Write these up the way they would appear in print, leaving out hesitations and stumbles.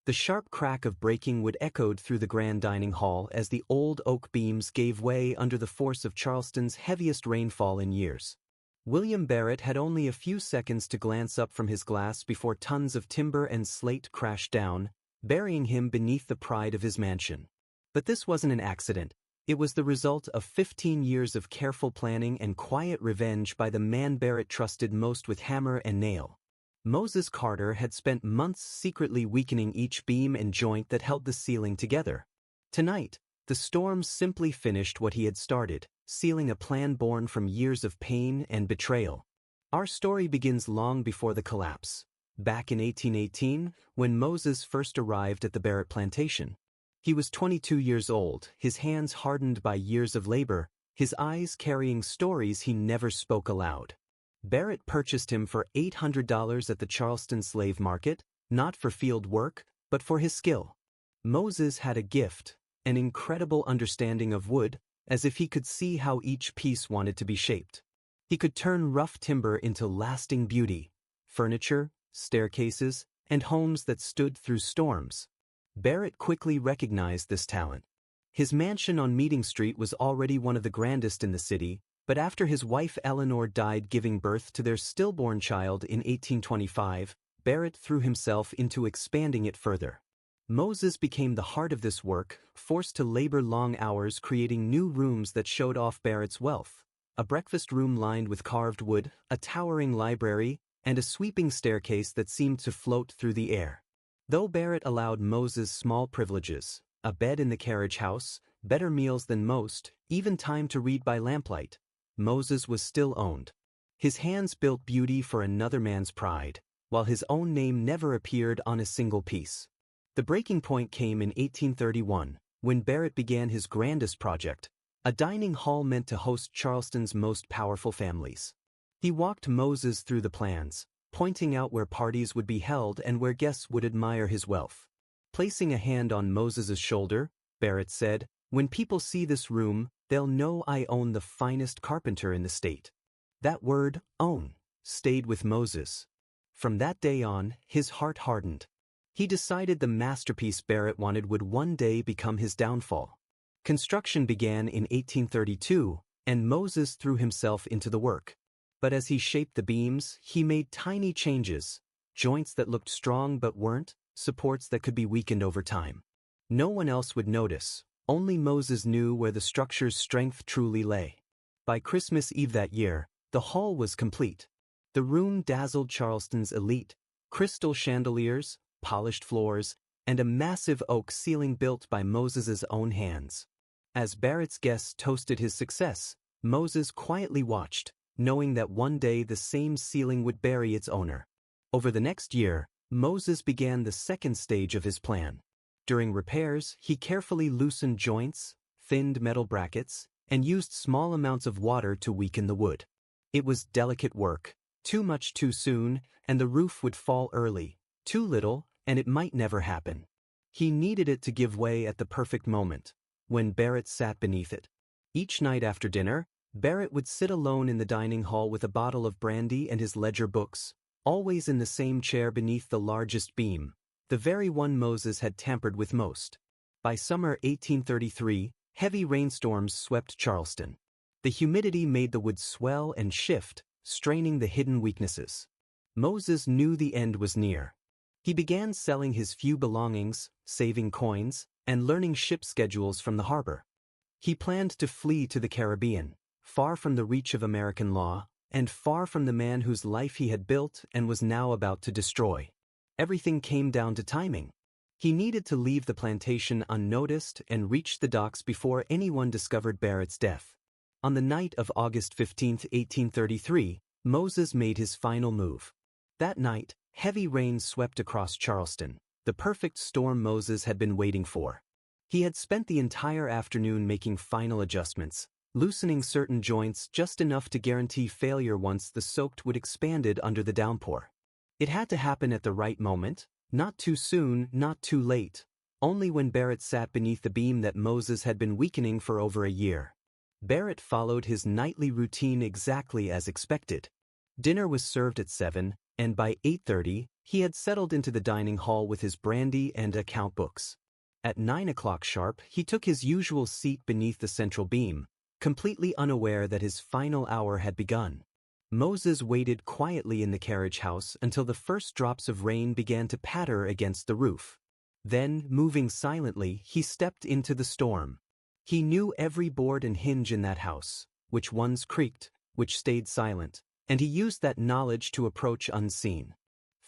The sharp crack of breaking wood echoed through the grand dining hall as the old oak beams gave way under the force of Charleston's heaviest rainfall in years. William Barrett had only a few seconds to glance up from his glass before tons of timber and slate crashed down, burying him beneath the pride of his mansion. But this wasn't an accident. It was the result of 15 years of careful planning and quiet revenge by the man Barrett trusted most with hammer and nail. Moses Carter had spent months secretly weakening each beam and joint that held the ceiling together. Tonight, the storm simply finished what he had started, sealing a plan born from years of pain and betrayal. Our story begins long before the collapse, back in 1818, when Moses first arrived at the Barrett plantation. He was 22 years old, his hands hardened by years of labor, his eyes carrying stories he never spoke aloud. Barrett purchased him for $800 at the Charleston slave market, not for field work, but for his skill. Moses had a gift, an incredible understanding of wood, as if he could see how each piece wanted to be shaped. He could turn rough timber into lasting beauty, furniture, staircases, and homes that stood through storms. Barrett quickly recognized this talent. His mansion on Meeting Street was already one of the grandest in the city, but after his wife Eleanor died giving birth to their stillborn child in 1825, Barrett threw himself into expanding it further. Moses became the heart of this work, forced to labor long hours creating new rooms that showed off Barrett's wealth. A breakfast room lined with carved wood, a towering library, and a sweeping staircase that seemed to float through the air. Though Barrett allowed Moses small privileges, a bed in the carriage house, better meals than most, even time to read by lamplight, Moses was still owned. His hands built beauty for another man's pride, while his own name never appeared on a single piece. The breaking point came in 1831, when Barrett began his grandest project, a dining hall meant to host Charleston's most powerful families. He walked Moses through the plans, pointing out where parties would be held and where guests would admire his wealth. Placing a hand on Moses's shoulder, Barrett said, "When people see this room, they'll know I own the finest carpenter in the state." That word, own, stayed with Moses. From that day on, his heart hardened. He decided the masterpiece Barrett wanted would one day become his downfall. Construction began in 1832, and Moses threw himself into the work. But as he shaped the beams, he made tiny changes, joints that looked strong but weren't, supports that could be weakened over time. No one else would notice. Only Moses knew where the structure's strength truly lay. By Christmas Eve that year, the hall was complete. The room dazzled Charleston's elite, crystal chandeliers, polished floors, and a massive oak ceiling built by Moses's own hands. As Barrett's guests toasted his success, Moses quietly watched, knowing that one day the same ceiling would bury its owner. Over the next year, Moses began the second stage of his plan. During repairs, he carefully loosened joints, thinned metal brackets, and used small amounts of water to weaken the wood. It was delicate work, too much too soon, and the roof would fall early, too little, and it might never happen. He needed it to give way at the perfect moment, when Barrett sat beneath it. Each night after dinner, Barrett would sit alone in the dining hall with a bottle of brandy and his ledger books, always in the same chair beneath the largest beam, the very one Moses had tampered with most. By summer 1833, heavy rainstorms swept Charleston. The humidity made the wood swell and shift, straining the hidden weaknesses. Moses knew the end was near. He began selling his few belongings, saving coins, and learning ship schedules from the harbor. He planned to flee to the Caribbean, far from the reach of American law, and far from the man whose life he had built and was now about to destroy. Everything came down to timing. He needed to leave the plantation unnoticed and reach the docks before anyone discovered Barrett's death. On the night of August 15, 1833, Moses made his final move. That night, heavy rain swept across Charleston, the perfect storm Moses had been waiting for. He had spent the entire afternoon making final adjustments, loosening certain joints just enough to guarantee failure once the soaked wood expanded under the downpour. It had to happen at the right moment, not too soon, not too late, only when Barrett sat beneath the beam that Moses had been weakening for over a year. Barrett followed his nightly routine exactly as expected. Dinner was served at 7, and by 8:30, He had settled into the dining hall with his brandy and account books. At 9 o'clock sharp, he took his usual seat beneath the central beam, completely unaware that his final hour had begun. Moses waited quietly in the carriage house until the first drops of rain began to patter against the roof. Then, moving silently, he stepped into the storm. He knew every board and hinge in that house, which ones creaked, which stayed silent, and he used that knowledge to approach unseen.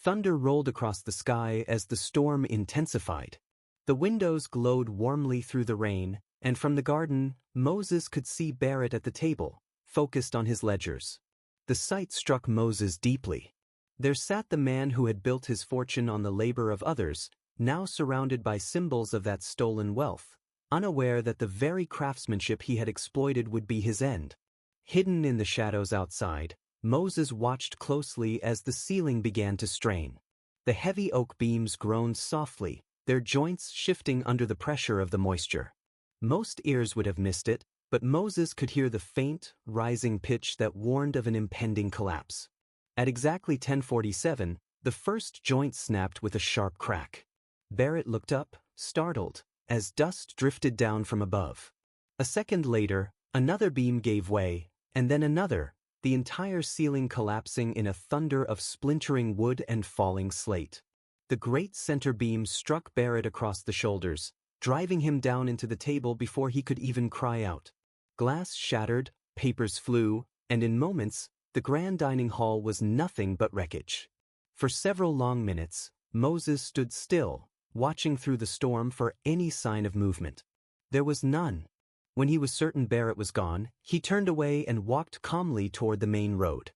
Thunder rolled across the sky as the storm intensified. The windows glowed warmly through the rain, and from the garden, Moses could see Barrett at the table, focused on his ledgers. The sight struck Moses deeply. There sat the man who had built his fortune on the labor of others, now surrounded by symbols of that stolen wealth, unaware that the very craftsmanship he had exploited would be his end. Hidden in the shadows outside, Moses watched closely as the ceiling began to strain. The heavy oak beams groaned softly, their joints shifting under the pressure of the moisture. Most ears would have missed it, but Moses could hear the faint, rising pitch that warned of an impending collapse. At exactly 10:47, the first joint snapped with a sharp crack. Barrett looked up, startled, as dust drifted down from above. A second later, another beam gave way, and then another, the entire ceiling collapsing in a thunder of splintering wood and falling slate. The great center beam struck Barrett across the shoulders, driving him down into the table before he could even cry out. Glass shattered, papers flew, and in moments, the grand dining hall was nothing but wreckage. For several long minutes, Moses stood still, watching through the storm for any sign of movement. There was none. When he was certain Barrett was gone, he turned away and walked calmly toward the main road.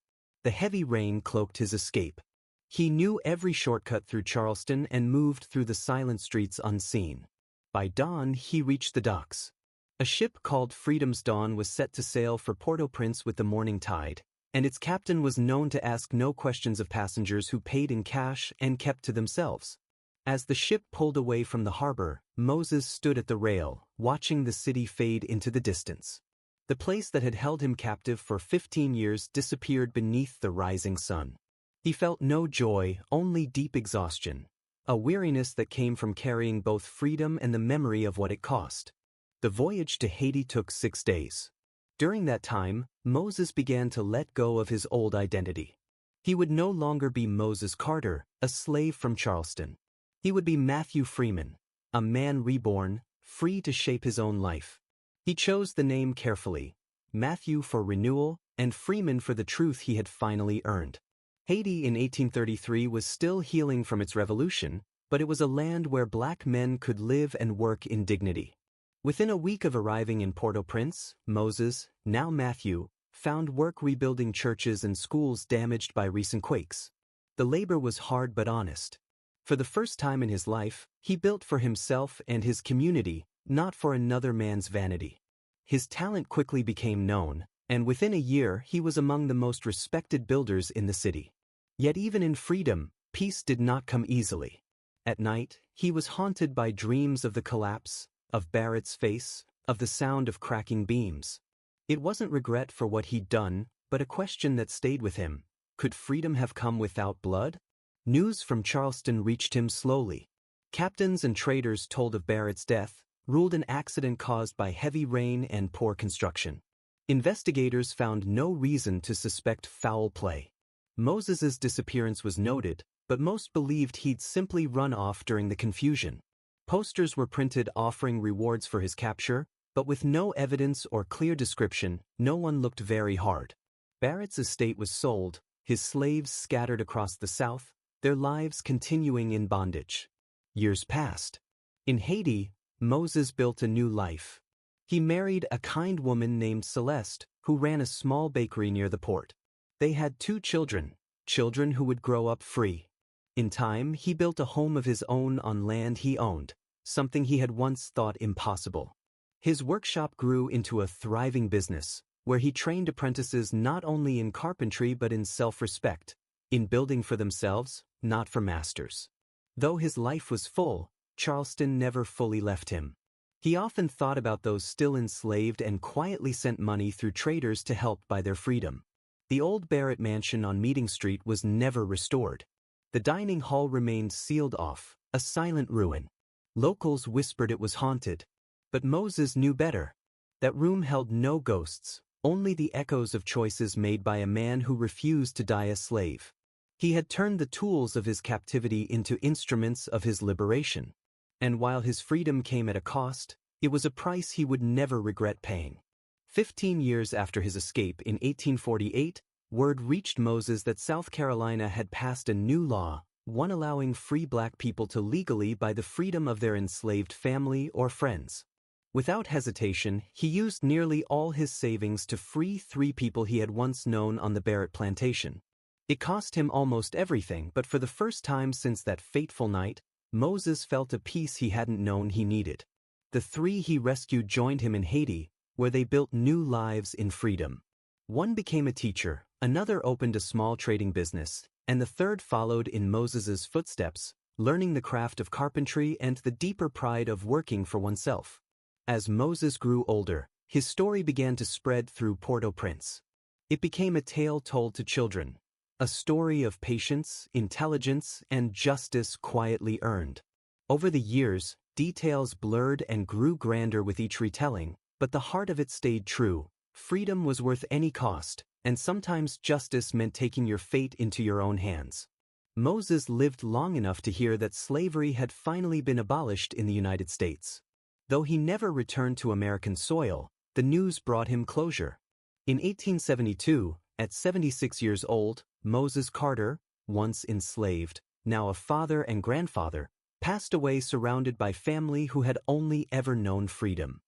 The heavy rain cloaked his escape. He knew every shortcut through Charleston and moved through the silent streets unseen. By dawn, he reached the docks. A ship called Freedom's Dawn was set to sail for Port-au-Prince with the morning tide, and its captain was known to ask no questions of passengers who paid in cash and kept to themselves. As the ship pulled away from the harbor, Moses stood at the rail, watching the city fade into the distance. The place that had held him captive for 15 years disappeared beneath the rising sun. He felt no joy, only deep exhaustion, a weariness that came from carrying both freedom and the memory of what it cost. The voyage to Haiti took 6 days. During that time, Moses began to let go of his old identity. He would no longer be Moses Carter, a slave from Charleston. He would be Matthew Freeman, a man reborn, free to shape his own life. He chose the name carefully, Matthew for renewal and Freeman for the truth he had finally earned. Haiti in 1833 was still healing from its revolution, but it was a land where black men could live and work in dignity. Within a week of arriving in Port-au-Prince, Moses, now Matthew, found work rebuilding churches and schools damaged by recent quakes. The labor was hard but honest. For the first time in his life, he built for himself and his community, not for another man's vanity. His talent quickly became known, and within a year he was among the most respected builders in the city. Yet even in freedom, peace did not come easily. At night, he was haunted by dreams of the collapse, of Barrett's face, of the sound of cracking beams. It wasn't regret for what he'd done, but a question that stayed with him. Could freedom have come without blood? News from Charleston reached him slowly. Captains and traders told of Barrett's death, ruled an accident caused by heavy rain and poor construction. Investigators found no reason to suspect foul play. Moses's disappearance was noted, but most believed he'd simply run off during the confusion. Posters were printed offering rewards for his capture, but with no evidence or clear description, no one looked very hard. Barrett's estate was sold, his slaves scattered across the South, their lives continuing in bondage. Years passed. In Haiti, Moses built a new life. He married a kind woman named Celeste, who ran a small bakery near the port. They had 2 children, children who would grow up free. In time, he built a home of his own on land he owned, something he had once thought impossible. His workshop grew into a thriving business, where he trained apprentices not only in carpentry but in self-respect, in building for themselves, not for masters. Though his life was full, Charleston never fully left him. He often thought about those still enslaved and quietly sent money through traders to help buy their freedom. The old Barrett mansion on Meeting Street was never restored. The dining hall remained sealed off, a silent ruin. Locals whispered it was haunted. But Moses knew better. That room held no ghosts, only the echoes of choices made by a man who refused to die a slave. He had turned the tools of his captivity into instruments of his liberation. And while his freedom came at a cost, it was a price he would never regret paying. 15 years after his escape in 1848, word reached Moses that South Carolina had passed a new law, one allowing free black people to legally buy the freedom of their enslaved family or friends. Without hesitation, he used nearly all his savings to free 3 people he had once known on the Barrett plantation. It cost him almost everything, but for the first time since that fateful night, Moses felt a peace he hadn't known he needed. The 3 he rescued joined him in Haiti, where they built new lives in freedom. One became a teacher, another opened a small trading business, and the 3rd followed in Moses's footsteps, learning the craft of carpentry and the deeper pride of working for oneself. As Moses grew older, his story began to spread through Port-au-Prince. It became a tale told to children, a story of patience, intelligence, and justice quietly earned. Over the years, details blurred and grew grander with each retelling, but the heart of it stayed true. Freedom was worth any cost, and sometimes justice meant taking your fate into your own hands. Moses lived long enough to hear that slavery had finally been abolished in the United States. Though he never returned to American soil, the news brought him closure. In 1872, at 76 years old, Moses Carter, once enslaved, now a father and grandfather, passed away surrounded by family who had only ever known freedom.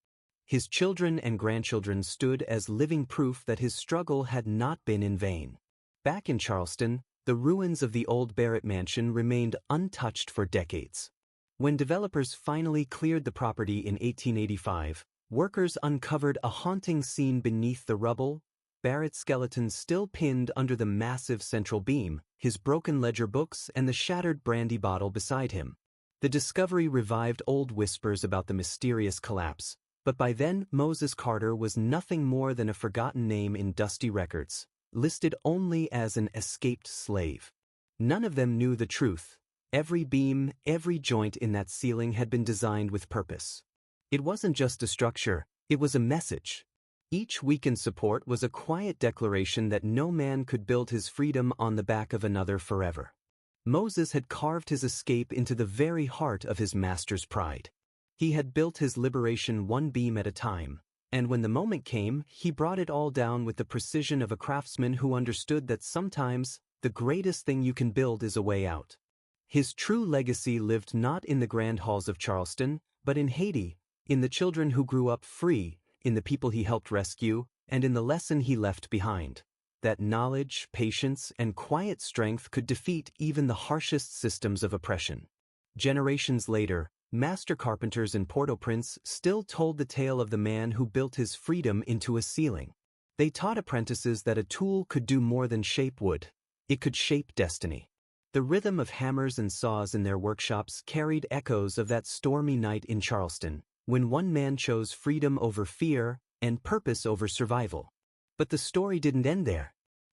His children and grandchildren stood as living proof that his struggle had not been in vain. Back in Charleston, the ruins of the old Barrett mansion remained untouched for decades. When developers finally cleared the property in 1885, workers uncovered a haunting scene beneath the rubble, Barrett's skeleton still pinned under the massive central beam, his broken ledger books and the shattered brandy bottle beside him. The discovery revived old whispers about the mysterious collapse, but by then Moses Carter was nothing more than a forgotten name in dusty records, listed only as an escaped slave. None of them knew the truth. Every beam, every joint in that ceiling had been designed with purpose. It wasn't just a structure, it was a message. Each weakened support was a quiet declaration that no man could build his freedom on the back of another forever. Moses had carved his escape into the very heart of his master's pride. He had built his liberation one beam at a time, and when the moment came, he brought it all down with the precision of a craftsman who understood that sometimes the greatest thing you can build is a way out. His true legacy lived not in the grand halls of Charleston, but in Haiti, in the children who grew up free, in the people he helped rescue, and in the lesson he left behind. That knowledge, patience, and quiet strength could defeat even the harshest systems of oppression. Generations later, master carpenters in Port-au-Prince still told the tale of the man who built his freedom into a ceiling. They taught apprentices that a tool could do more than shape wood. It could shape destiny. The rhythm of hammers and saws in their workshops carried echoes of that stormy night in Charleston, when one man chose freedom over fear and purpose over survival. But the story didn't end there.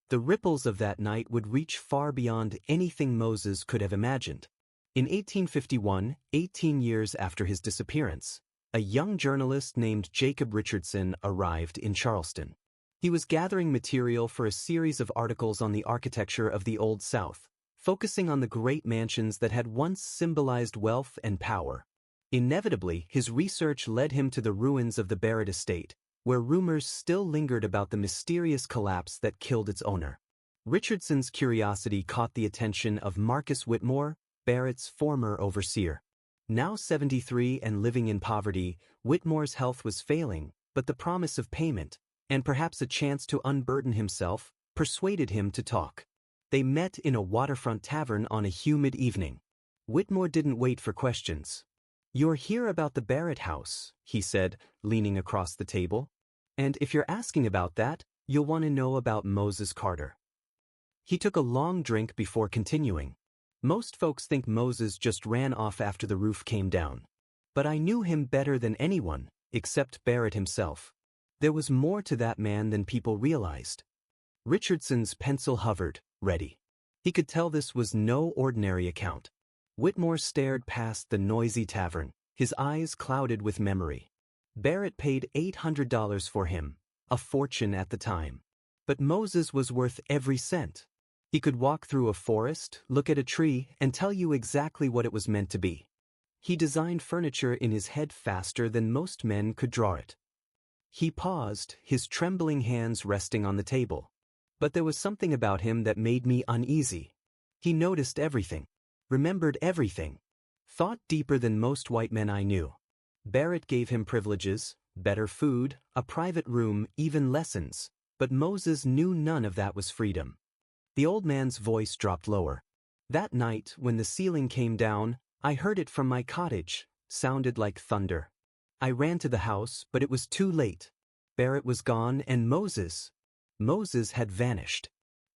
The ripples of that night would reach far beyond anything Moses could have imagined. In 1851, 18 years after his disappearance, a young journalist named Jacob Richardson arrived in Charleston. He was gathering material for a series of articles on the architecture of the Old South, focusing on the great mansions that had once symbolized wealth and power. Inevitably, his research led him to the ruins of the Barrett estate, where rumors still lingered about the mysterious collapse that killed its owner. Richardson's curiosity caught the attention of Marcus Whitmore, Barrett's former overseer. Now 73 and living in poverty, Whitmore's health was failing, but the promise of payment, and perhaps a chance to unburden himself, persuaded him to talk. They met in a waterfront tavern on a humid evening. Whitmore didn't wait for questions. "You're here about the Barrett house," he said, leaning across the table. "And if you're asking about that, you'll want to know about Moses Carter." He took a long drink before continuing. "Most folks think Moses just ran off after the roof came down. But I knew him better than anyone, except Barrett himself. There was more to that man than people realized." Richardson's pencil hovered, ready. He could tell this was no ordinary account. Whitmore stared past the noisy tavern, his eyes clouded with memory. Barrett paid $800 for him, a fortune at the time. But Moses was worth every cent. He could walk through a forest, look at a tree, and tell you exactly what it was meant to be. He designed furniture in his head faster than most men could draw it. He paused, his trembling hands resting on the table. But there was something about him that made me uneasy. He noticed everything, remembered everything, thought deeper than most white men I knew. Barrett gave him privileges, better food, a private room, even lessons, but Moses knew none of that was freedom. The old man's voice dropped lower. That night, when the ceiling came down, I heard it from my cottage, sounded like thunder. I ran to the house, but it was too late. Barrett was gone and Moses had vanished.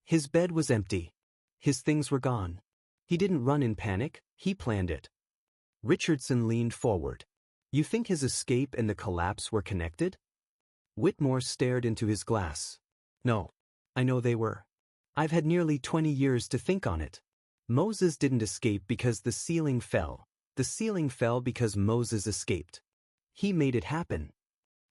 His bed was empty. His things were gone. He didn't run in panic, he planned it. Richardson leaned forward. You think his escape and the collapse were connected? Whitmore stared into his glass. No, I know they were. I've had nearly 20 years to think on it. Moses didn't escape because the ceiling fell. The ceiling fell because Moses escaped. He made it happen.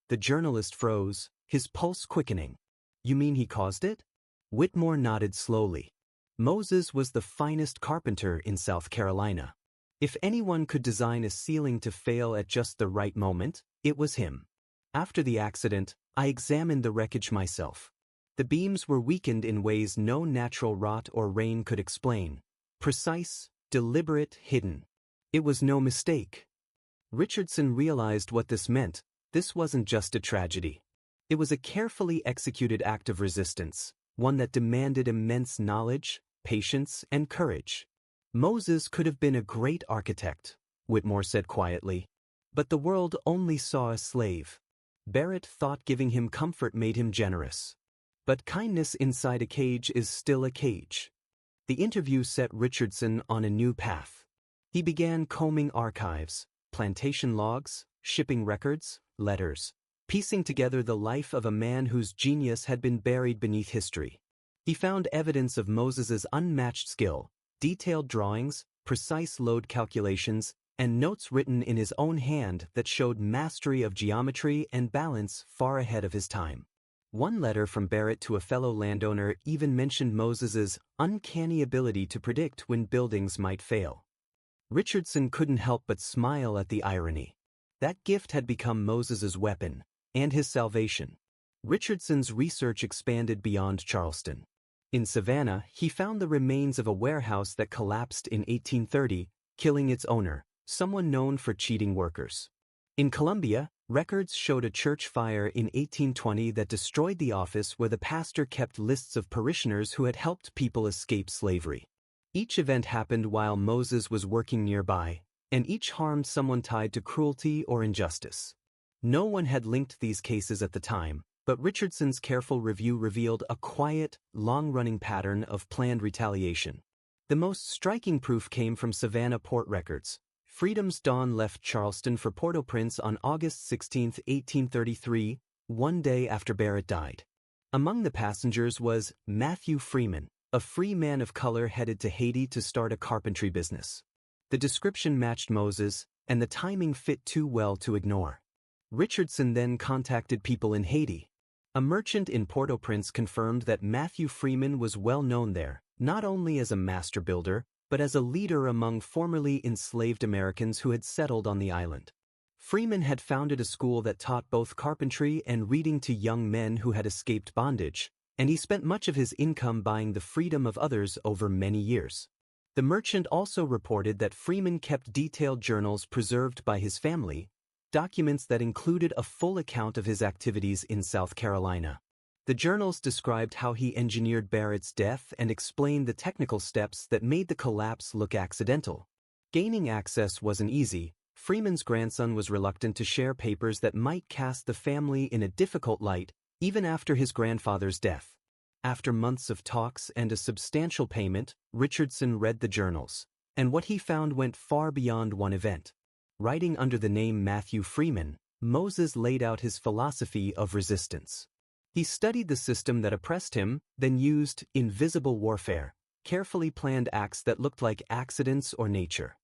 The journalist froze, his pulse quickening. You mean he caused it? Whitmore nodded slowly. Moses was the finest carpenter in South Carolina. If anyone could design a ceiling to fail at just the right moment, it was him. After the accident, I examined the wreckage myself. The beams were weakened in ways no natural rot or rain could explain. Precise, deliberate, hidden. It was no mistake. Richardson realized what this meant. This wasn't just a tragedy. It was a carefully executed act of resistance, one that demanded immense knowledge, patience, and courage. Moses could have been a great architect, Whitmore said quietly. But the world only saw a slave. Barrett thought giving him comfort made him generous. But kindness inside a cage is still a cage. The interview set Richardson on a new path. He began combing archives, plantation logs, shipping records, letters, piecing together the life of a man whose genius had been buried beneath history. He found evidence of Moses's unmatched skill, detailed drawings, precise load calculations, and notes written in his own hand that showed mastery of geometry and balance far ahead of his time. One letter from Barrett to a fellow landowner even mentioned Moses's uncanny ability to predict when buildings might fail. Richardson couldn't help but smile at the irony. That gift had become Moses's weapon, and his salvation. Richardson's research expanded beyond Charleston. In Savannah, he found the remains of a warehouse that collapsed in 1830, killing its owner, someone known for cheating workers. In Columbia, records showed a church fire in 1820 that destroyed the office where the pastor kept lists of parishioners who had helped people escape slavery. Each event happened while Moses was working nearby, and each harmed someone tied to cruelty or injustice. No one had linked these cases at the time, but Richardson's careful review revealed a quiet, long-running pattern of planned retaliation. The most striking proof came from Savannah port records. Freedom's Dawn left Charleston for Port-au-Prince on August 16, 1833, one day after Barrett died. Among the passengers was Matthew Freeman, a free man of color headed to Haiti to start a carpentry business. The description matched Moses, and the timing fit too well to ignore. Richardson then contacted people in Haiti. A merchant in Port-au-Prince confirmed that Matthew Freeman was well known there, not only as a master builder, but as a leader among formerly enslaved Americans who had settled on the island. Freeman had founded a school that taught both carpentry and reading to young men who had escaped bondage, and he spent much of his income buying the freedom of others over many years. The merchant also reported that Freeman kept detailed journals preserved by his family, documents that included a full account of his activities in South Carolina. The journals described how he engineered Barrett's death and explained the technical steps that made the collapse look accidental. Gaining access wasn't easy. Freeman's grandson was reluctant to share papers that might cast the family in a difficult light, even after his grandfather's death. After months of talks and a substantial payment, Richardson read the journals, and what he found went far beyond one event. Writing under the name Matthew Freeman, Moses laid out his philosophy of resistance. He studied the system that oppressed him, then used invisible warfare, carefully planned acts that looked like accidents or nature.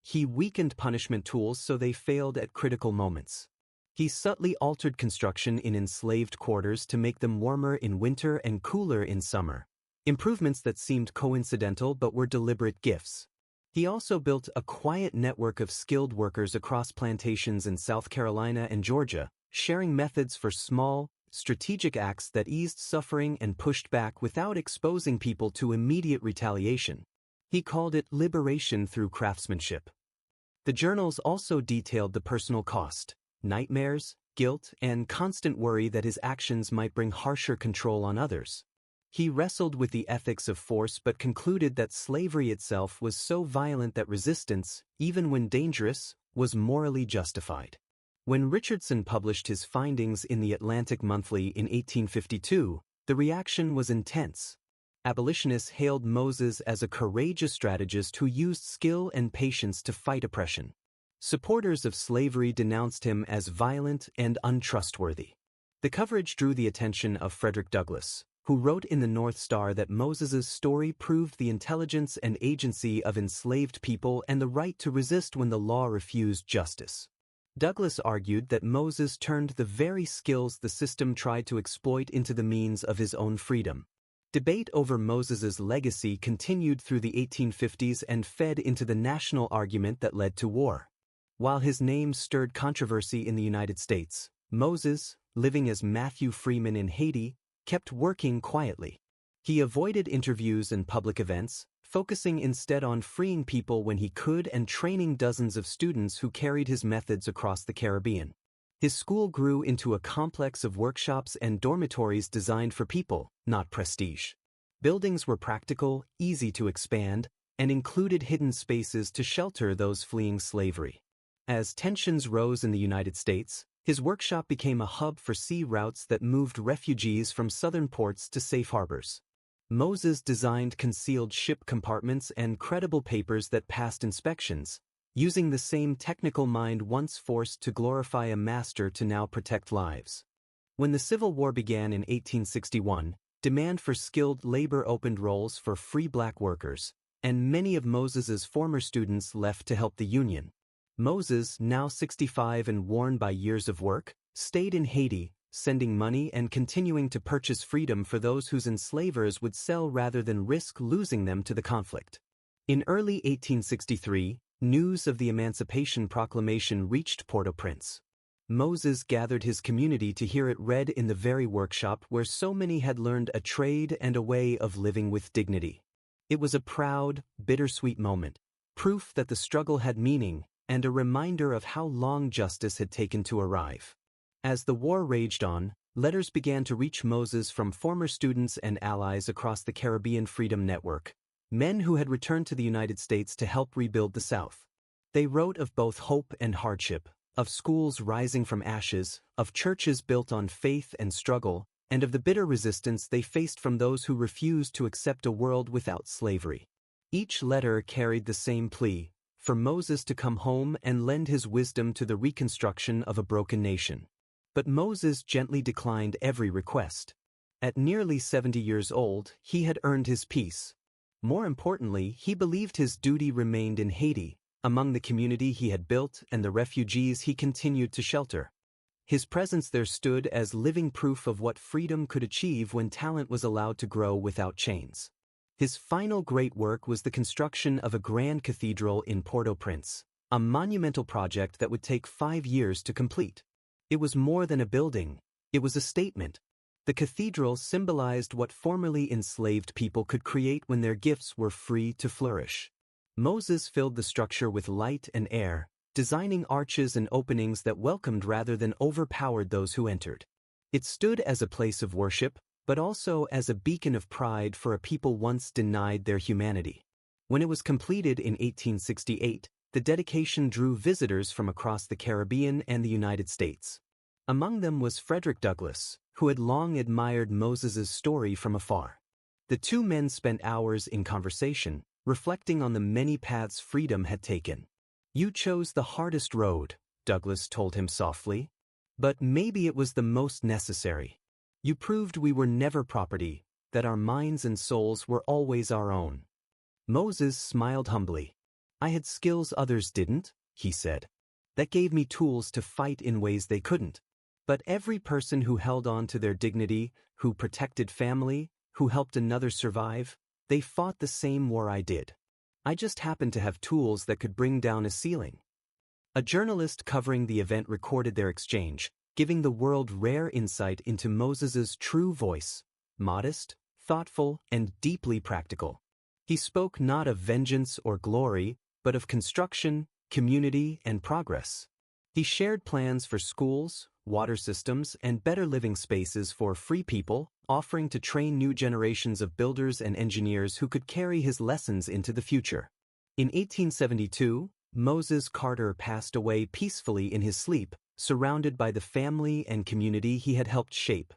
He weakened punishment tools so they failed at critical moments. He subtly altered construction in enslaved quarters to make them warmer in winter and cooler in summer. Improvements that seemed coincidental but were deliberate gifts. He also built a quiet network of skilled workers across plantations in South Carolina and Georgia, sharing methods for small, strategic acts that eased suffering and pushed back without exposing people to immediate retaliation. He called it liberation through craftsmanship. The journals also detailed the personal cost, nightmares, guilt, and constant worry that his actions might bring harsher control on others. He wrestled with the ethics of force but concluded that slavery itself was so violent that resistance, even when dangerous, was morally justified. When Richardson published his findings in the Atlantic Monthly in 1852, the reaction was intense. Abolitionists hailed Moses as a courageous strategist who used skill and patience to fight oppression. Supporters of slavery denounced him as violent and untrustworthy. The coverage drew the attention of Frederick Douglass, who wrote in the North Star that Moses's story proved the intelligence and agency of enslaved people and the right to resist when the law refused justice. Douglass argued that Moses turned the very skills the system tried to exploit into the means of his own freedom. Debate over Moses's legacy continued through the 1850s and fed into the national argument that led to war. While his name stirred controversy in the United States, Moses, living as Matthew Freeman in Haiti, kept working quietly. He avoided interviews and public events, focusing instead on freeing people when he could and training dozens of students who carried his methods across the Caribbean. His school grew into a complex of workshops and dormitories designed for people, not prestige. Buildings were practical, easy to expand, and included hidden spaces to shelter those fleeing slavery. As tensions rose in the United States, his workshop became a hub for sea routes that moved refugees from southern ports to safe harbors. Moses designed concealed ship compartments and credible papers that passed inspections, using the same technical mind once forced to glorify a master to now protect lives. When the Civil War began in 1861, demand for skilled labor opened roles for free black workers, and many of Moses's former students left to help the Union. Moses, now 65 and worn by years of work, stayed in Haiti, sending money and continuing to purchase freedom for those whose enslavers would sell rather than risk losing them to the conflict. In early 1863, news of the Emancipation Proclamation reached Port-au-Prince. Moses gathered his community to hear it read in the very workshop where so many had learned a trade and a way of living with dignity. It was a proud, bittersweet moment, proof that the struggle had meaning, and a reminder of how long justice had taken to arrive. As the war raged on, letters began to reach Moses from former students and allies across the Caribbean Freedom Network, men who had returned to the United States to help rebuild the South. They wrote of both hope and hardship, of schools rising from ashes, of churches built on faith and struggle, and of the bitter resistance they faced from those who refused to accept a world without slavery. Each letter carried the same plea, for Moses to come home and lend his wisdom to the reconstruction of a broken nation. But Moses gently declined every request. At nearly 70 years old, he had earned his peace. More importantly, he believed his duty remained in Haiti, among the community he had built and the refugees he continued to shelter. His presence there stood as living proof of what freedom could achieve when talent was allowed to grow without chains. His final great work was the construction of a grand cathedral in Port-au-Prince, a monumental project that would take 5 years to complete. It was more than a building, it was a statement. The cathedral symbolized what formerly enslaved people could create when their gifts were free to flourish. Moses filled the structure with light and air, designing arches and openings that welcomed rather than overpowered those who entered. It stood as a place of worship, but also as a beacon of pride for a people once denied their humanity. When it was completed in 1868, the dedication drew visitors from across the Caribbean and the United States. Among them was Frederick Douglass, who had long admired Moses's story from afar. The two men spent hours in conversation, reflecting on the many paths freedom had taken. "You chose the hardest road," Douglass told him softly. "But maybe it was the most necessary. You proved we were never property, that our minds and souls were always our own." Moses smiled humbly. "I had skills others didn't," he said. "That gave me tools to fight in ways they couldn't. But every person who held on to their dignity, who protected family, who helped another survive, they fought the same war I did. I just happened to have tools that could bring down a ceiling." A journalist covering the event recorded their exchange, giving the world rare insight into Moses's true voice: modest, thoughtful, and deeply practical. He spoke not of vengeance or glory, but of construction, community, and progress. He shared plans for schools, water systems, and better living spaces for free people, offering to train new generations of builders and engineers who could carry his lessons into the future. In 1872, Moses Carter passed away peacefully in his sleep, surrounded by the family and community he had helped shape.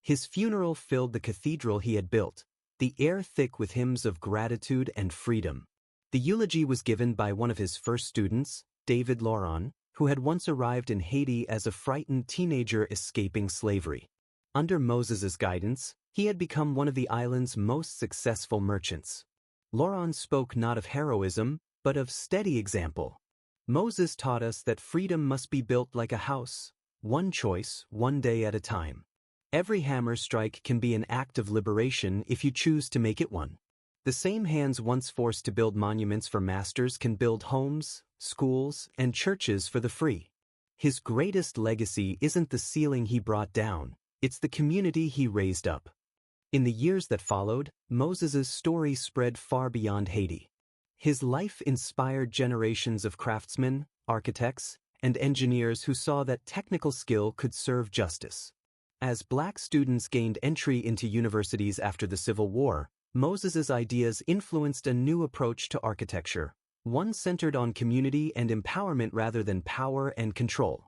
His funeral filled the cathedral he had built, the air thick with hymns of gratitude and freedom. The eulogy was given by one of his first students, David Lauron, who had once arrived in Haiti as a frightened teenager escaping slavery. Under Moses's guidance, he had become one of the island's most successful merchants. Lauron spoke not of heroism, but of steady example. "Moses taught us that freedom must be built like a house, one choice, one day at a time. Every hammer strike can be an act of liberation if you choose to make it one. The same hands once forced to build monuments for masters can build homes, schools, and churches for the free." His greatest legacy isn't the ceiling he brought down, it's the community he raised up. In the years that followed, Moses's story spread far beyond Haiti. His life inspired generations of craftsmen, architects, and engineers who saw that technical skill could serve justice. As black students gained entry into universities after the Civil War, Moses's ideas influenced a new approach to architecture, one centered on community and empowerment rather than power and control.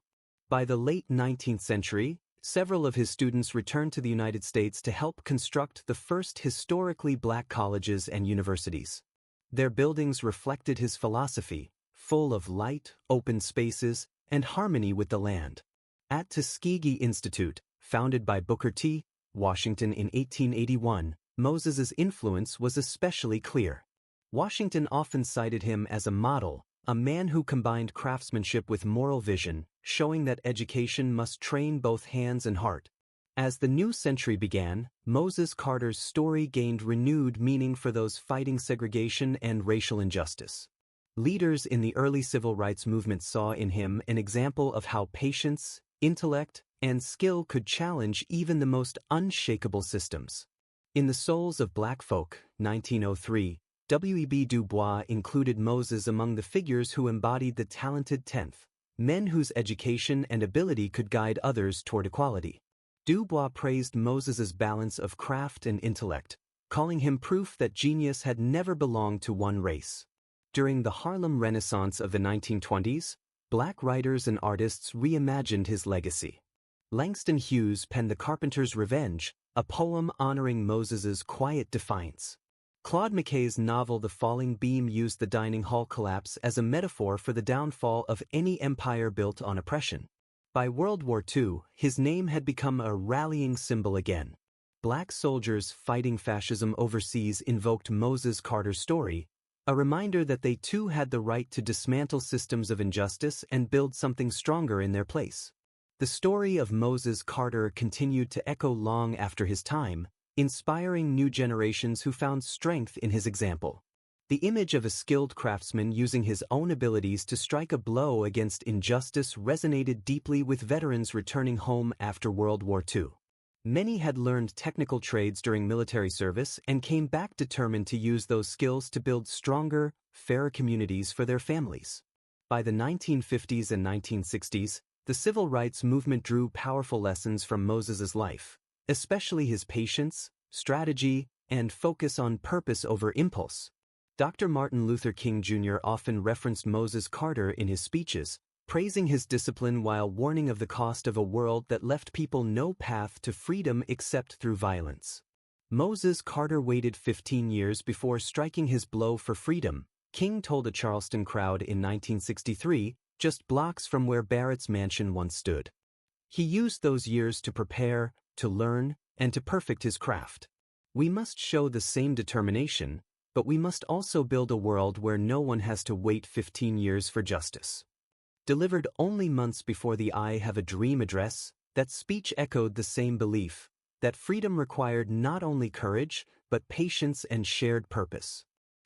By the late 19th century, several of his students returned to the United States to help construct the first historically black colleges and universities. Their buildings reflected his philosophy, full of light, open spaces, and harmony with the land. At Tuskegee Institute, founded by Booker T. Washington in 1881, Moses's influence was especially clear. Washington often cited him as a model, a man who combined craftsmanship with moral vision, showing that education must train both hands and heart. As the new century began, Moses Carter's story gained renewed meaning for those fighting segregation and racial injustice. Leaders in the early civil rights movement saw in him an example of how patience, intellect, and skill could challenge even the most unshakable systems. In The Souls of Black Folk, 1903, W.E.B. Du Bois included Moses among the figures who embodied the talented tenth, men whose education and ability could guide others toward equality. Du Bois praised Moses's balance of craft and intellect, calling him proof that genius had never belonged to one race. During the Harlem Renaissance of the 1920s, black writers and artists reimagined his legacy. Langston Hughes penned The Carpenter's Revenge, a poem honoring Moses's quiet defiance. Claude McKay's novel The Falling Beam used the dining hall collapse as a metaphor for the downfall of any empire built on oppression. By World War II, his name had become a rallying symbol again. Black soldiers fighting fascism overseas invoked Moses Carter's story, a reminder that they too had the right to dismantle systems of injustice and build something stronger in their place. The story of Moses Carter continued to echo long after his time, inspiring new generations who found strength in his example. The image of a skilled craftsman using his own abilities to strike a blow against injustice resonated deeply with veterans returning home after World War II. Many had learned technical trades during military service and came back determined to use those skills to build stronger, fairer communities for their families. By the 1950s and 1960s, the civil rights movement drew powerful lessons from Moses's life, especially his patience, strategy, and focus on purpose over impulse. Dr. Martin Luther King Jr. often referenced Moses Carter in his speeches, praising his discipline while warning of the cost of a world that left people no path to freedom except through violence. Moses Carter waited 15 years before striking his blow for freedom, King told a Charleston crowd in 1963, just blocks from where Barrett's mansion once stood. He used those years to prepare, to learn, and to perfect his craft. We must show the same determination, but we must also build a world where no one has to wait 15 years for justice. Delivered only months before the I Have a Dream address, that speech echoed the same belief, that freedom required not only courage, but patience and shared purpose.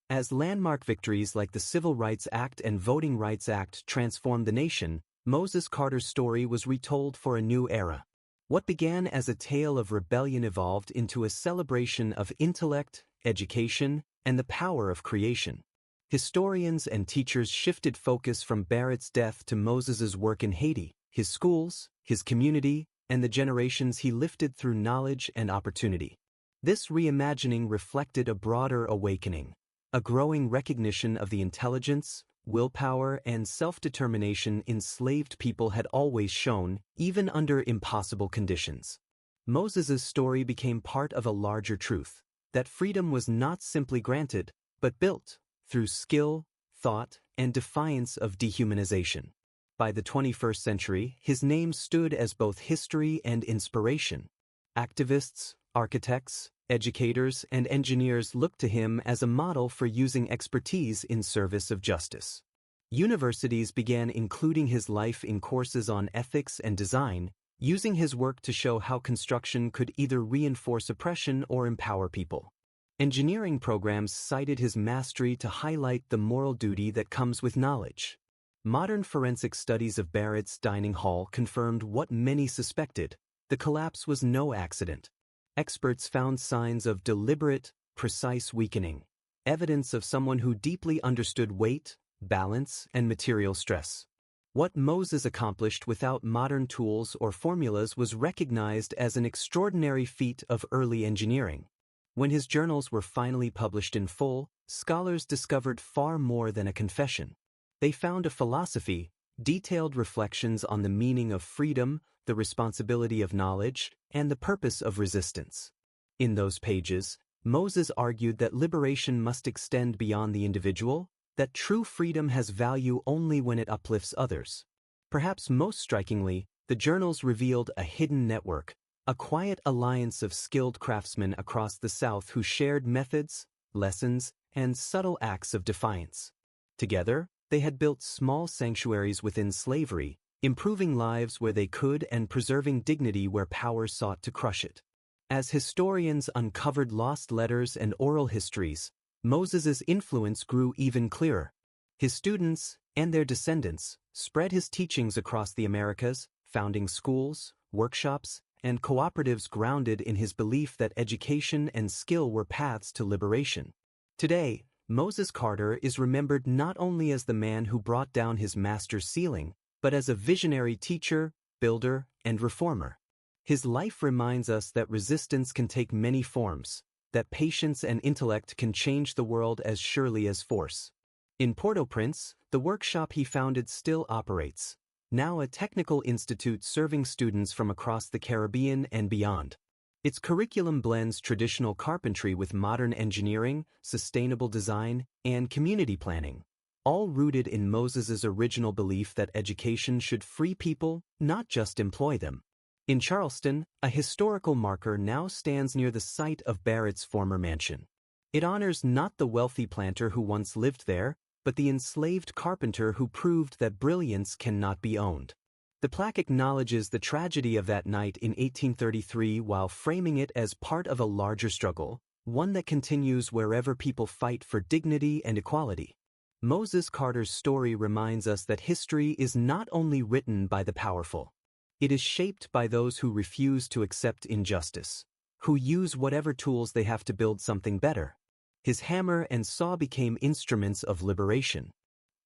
As landmark victories like the Civil Rights Act and Voting Rights Act transformed the nation, Moses Carter's story was retold for a new era. What began as a tale of rebellion evolved into a celebration of intellect, education, and the power of creation. Historians and teachers shifted focus from Barrett's death to Moses's work in Haiti, his schools, his community, and the generations he lifted through knowledge and opportunity. This reimagining reflected a broader awakening, a growing recognition of the intelligence, willpower, and self-determination enslaved people had always shown, even under impossible conditions. Moses's story became part of a larger truth, that freedom was not simply granted, but built, through skill, thought, and defiance of dehumanization. By the 21st century, his name stood as both history and inspiration. Activists, architects, educators, and engineers looked to him as a model for using expertise in service of justice. Universities began including his life in courses on ethics and design, using his work to show how construction could either reinforce oppression or empower people. Engineering programs cited his mastery to highlight the moral duty that comes with knowledge. Modern forensic studies of Barrett's dining hall confirmed what many suspected: the collapse was no accident. Experts found signs of deliberate, precise weakening, evidence of someone who deeply understood weight, balance, and material stress. What Moses accomplished without modern tools or formulas was recognized as an extraordinary feat of early engineering. When his journals were finally published in full, scholars discovered far more than a confession. They found a philosophy, detailed reflections on the meaning of freedom, the responsibility of knowledge, and the purpose of resistance. In those pages, Moses argued that liberation must extend beyond the individual, that true freedom has value only when it uplifts others. Perhaps most strikingly, the journals revealed a hidden network, a quiet alliance of skilled craftsmen across the South who shared methods, lessons, and subtle acts of defiance. Together, they had built small sanctuaries within slavery, improving lives where they could and preserving dignity where power sought to crush it. As historians uncovered lost letters and oral histories, Moses's influence grew even clearer. His students, and their descendants, spread his teachings across the Americas, founding schools, workshops, and cooperatives grounded in his belief that education and skill were paths to liberation. Today, Moses Carter is remembered not only as the man who brought down his master's ceiling, but as a visionary teacher, builder, and reformer. His life reminds us that resistance can take many forms, that patience and intellect can change the world as surely as force. In Port-au-Prince, the workshop he founded still operates, now a technical institute serving students from across the Caribbean and beyond. Its curriculum blends traditional carpentry with modern engineering, sustainable design, and community planning, all rooted in Moses's original belief that education should free people, not just employ them. In Charleston, a historical marker now stands near the site of Barrett's former mansion. It honors not the wealthy planter who once lived there, but the enslaved carpenter who proved that brilliance cannot be owned. The plaque acknowledges the tragedy of that night in 1833 while framing it as part of a larger struggle, one that continues wherever people fight for dignity and equality. Moses Carter's story reminds us that history is not only written by the powerful. It is shaped by those who refuse to accept injustice, who use whatever tools they have to build something better. His hammer and saw became instruments of liberation.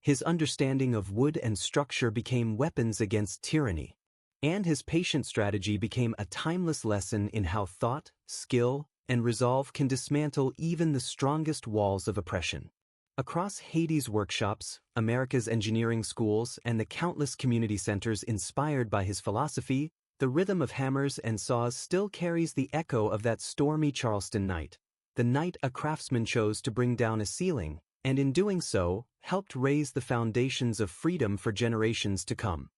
His understanding of wood and structure became weapons against tyranny. And his patient strategy became a timeless lesson in how thought, skill, and resolve can dismantle even the strongest walls of oppression. Across Haiti's workshops, America's engineering schools, and the countless community centers inspired by his philosophy, the rhythm of hammers and saws still carries the echo of that stormy Charleston night, the night a craftsman chose to bring down a ceiling, and in doing so, helped raise the foundations of freedom for generations to come.